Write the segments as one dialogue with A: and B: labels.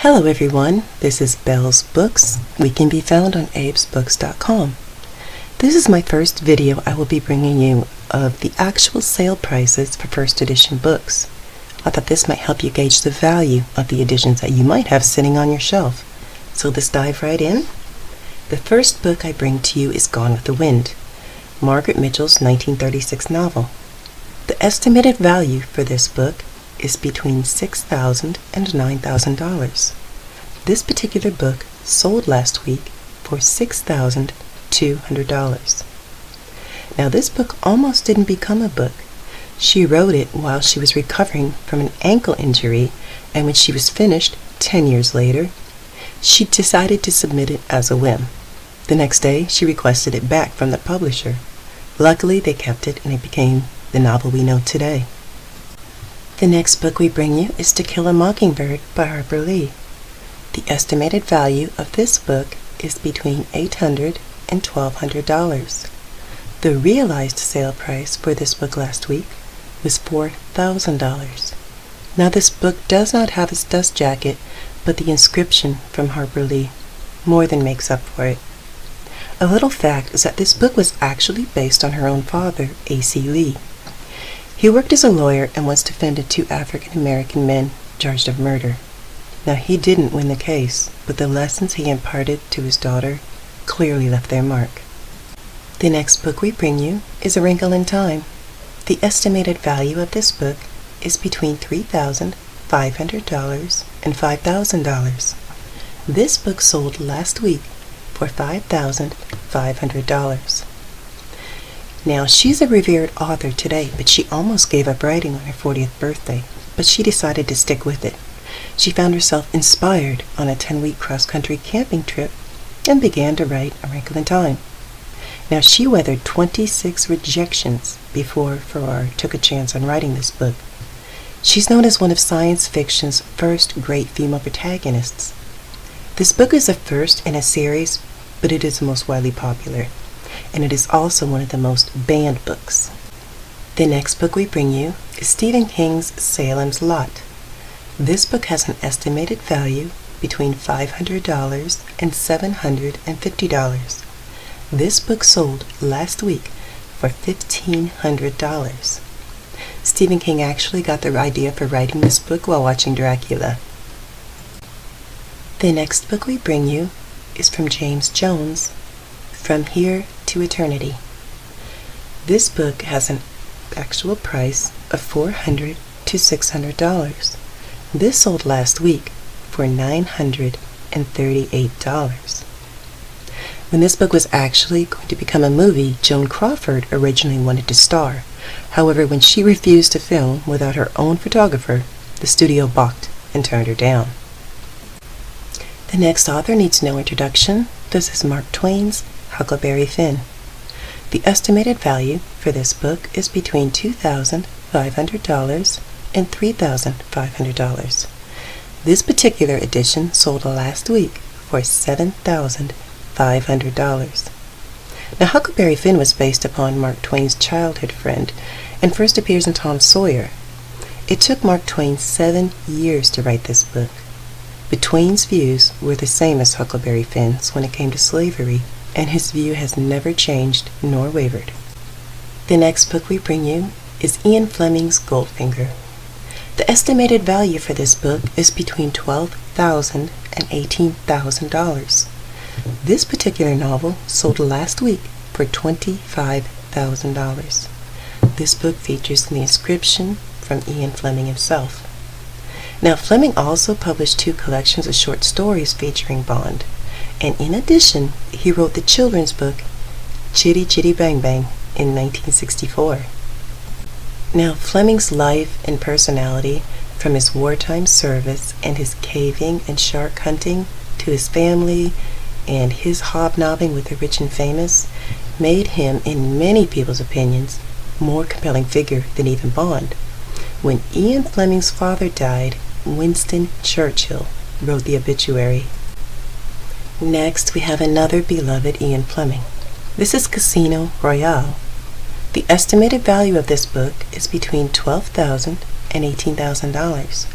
A: Hello everyone, this is Belle's Books. We can be found on abesbooks.com. This is my first video I will be bringing you of the actual sale prices for first edition books. I thought this might help you gauge the value of the editions that you might have sitting on your shelf. So let's dive right in. The first book I bring to you is Gone with the Wind, Margaret Mitchell's 1936 novel. The estimated value for this book is between $6,000 and $9,000. This particular book sold last week for $6,200. Now this book almost didn't become a book. She wrote it while she was recovering from an ankle injury, and when she was finished 10 years later, she decided to submit it as a whim. The next day she requested it back from the publisher. Luckily they kept it and it became the novel we know today. The next book we bring you is To Kill a Mockingbird by Harper Lee. The estimated value of this book is between $800 and $1,200. The realized sale price for this book last week was $4,000. Now this book does not have its dust jacket, but the inscription from Harper Lee more than makes up for it. A little fact is that this book was actually based on her own father, A.C. Lee. He worked as a lawyer and once defended 2 African American men charged of murder. Now he didn't win the case, but the lessons he imparted to his daughter clearly left their mark. The next book we bring you is A Wrinkle in Time. The estimated value of this book is between $3,500 and $5,000. This book sold last week for $5,500. Now, she's a revered author today, but she almost gave up writing on her 40th birthday, but she decided to stick with it. She found herself inspired on a 10-week cross-country camping trip and began to write A Wrinkle in Time. Now, she weathered 26 rejections before Farrar took a chance on writing this book. She's known as one of science fiction's first great female protagonists. This book is the first in a series, but it is the most widely popular, and it is also one of the most banned books. The next book we bring you is Stephen King's Salem's Lot. This book has an estimated value between $500 and $750. This book sold last week for $1,500. Stephen King actually got the idea for writing this book while watching Dracula. The next book we bring you is from James Jones, From Here to Eternity. This book has an actual price of $400 to $600. This sold last week for $938. When this book was actually going to become a movie, Joan Crawford originally wanted to star. However, when she refused to film without her own photographer, the studio balked and turned her down. The next author needs no introduction. This is Mark Twain's Huckleberry Finn. The estimated value for this book is between $2,500 and $3,500. This particular edition sold last week for $7,500. Now, Huckleberry Finn was based upon Mark Twain's childhood friend and first appears in Tom Sawyer. It took Mark Twain 7 years to write this book. But Twain's views were the same as Huckleberry Finn's when it came to slavery, and his view has never changed nor wavered. The next book we bring you is Ian Fleming's Goldfinger. The estimated value for this book is between $12,000 and $18,000. This particular novel sold last week for $25,000. This book features the inscription from Ian Fleming himself. Now, Fleming also published 2 collections of short stories featuring Bond, and in addition, he wrote the children's book Chitty Chitty Bang Bang in 1964. Now, Fleming's life and personality, from his wartime service and his caving and shark hunting to his family and his hobnobbing with the rich and famous, made him, in many people's opinions, more compelling figure than even Bond. When Ian Fleming's father died, Winston Churchill wrote the obituary. Next, we have another beloved Ian Fleming. This is Casino Royale. The estimated value of this book is between $12,000 and $18,000.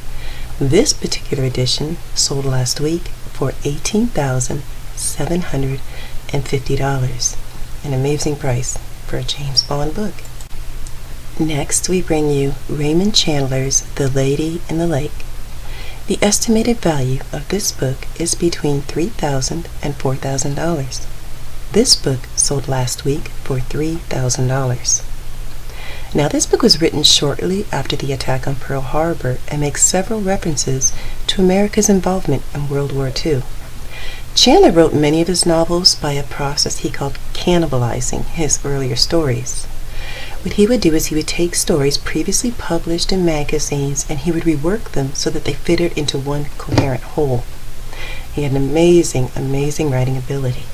A: This particular edition sold last week for $18,750, an amazing price for a James Bond book. Next, we bring you Raymond Chandler's The Lady in the Lake. The estimated value of this book is between $3,000 and $4,000. This book sold last week for $3,000. Now, this book was written shortly after the attack on Pearl Harbor and makes several references to America's involvement in World War II. Chandler wrote many of his novels by a process he called cannibalizing his earlier stories. What he would do is he would take stories previously published in magazines and he would rework them so that they fitted into one coherent whole. He had an amazing writing ability.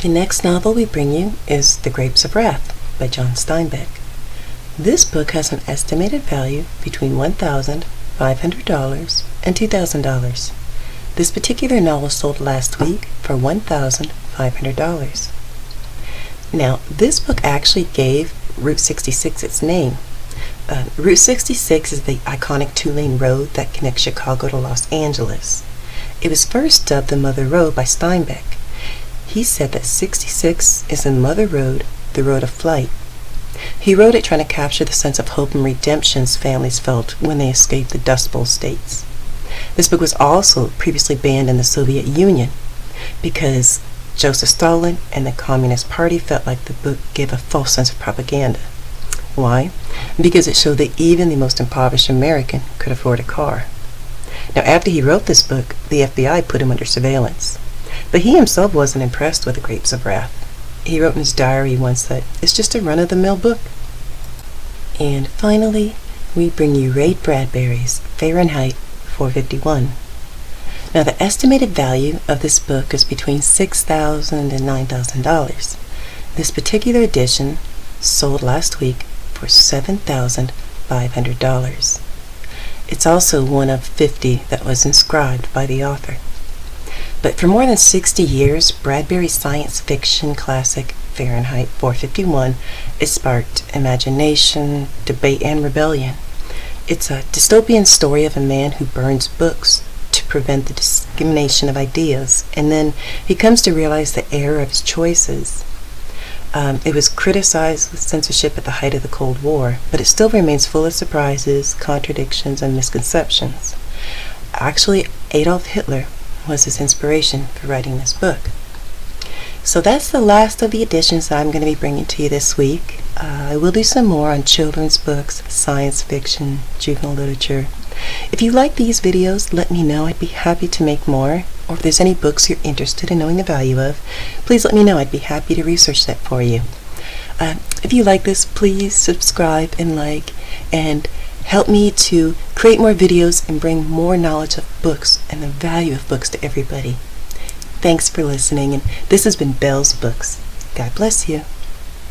A: The next novel we bring you is The Grapes of Wrath by John Steinbeck. This book has an estimated value between $1,500 and $2,000. This particular novel sold last week for $1,500. Now, this book actually gave Route 66 its name. Route 66 is the iconic two-lane road that connects Chicago to Los Angeles. It was first dubbed the Mother Road by Steinbeck. He said that 66 is the Mother Road, the road of flight. He wrote it trying to capture the sense of hope and redemption families felt when they escaped the Dust Bowl states. This book was also previously banned in the Soviet Union because Joseph Stalin and the Communist Party felt like the book gave a false sense of propaganda. Why? Because it showed that even the most impoverished American could afford a car. Now, after he wrote this book, the FBI put him under surveillance. But he himself wasn't impressed with The Grapes of Wrath. He wrote in his diary once that it's just a run-of-the-mill book. And finally, we bring you Ray Bradbury's Fahrenheit 451. Now, the estimated value of this book is between $6,000 and $9,000. This particular edition sold last week for $7,500. It's also one of 50 that was inscribed by the author. But for more than 60 years, Bradbury's science fiction classic Fahrenheit 451 has sparked imagination, debate, and rebellion. It's a dystopian story of a man who burns books to prevent the dissemination of ideas, and then he comes to realize the error of his choices. It was criticized with censorship at the height of the Cold War, but it still remains full of surprises, contradictions, and misconceptions. Actually, Adolf Hitler was his inspiration for writing this book. So that's the last of the editions that I'm going to be bringing to you this week. I will do some more on children's books, science fiction, juvenile literature. If you like these videos, let me know. I'd be happy to make more. Or if there's any books you're interested in knowing the value of, please let me know. I'd be happy to research that for you. If you like this, please subscribe and like, and help me to create more videos and bring more knowledge of books and the value of books to everybody. Thanks for listening, and this has been Belle's Books. God bless you.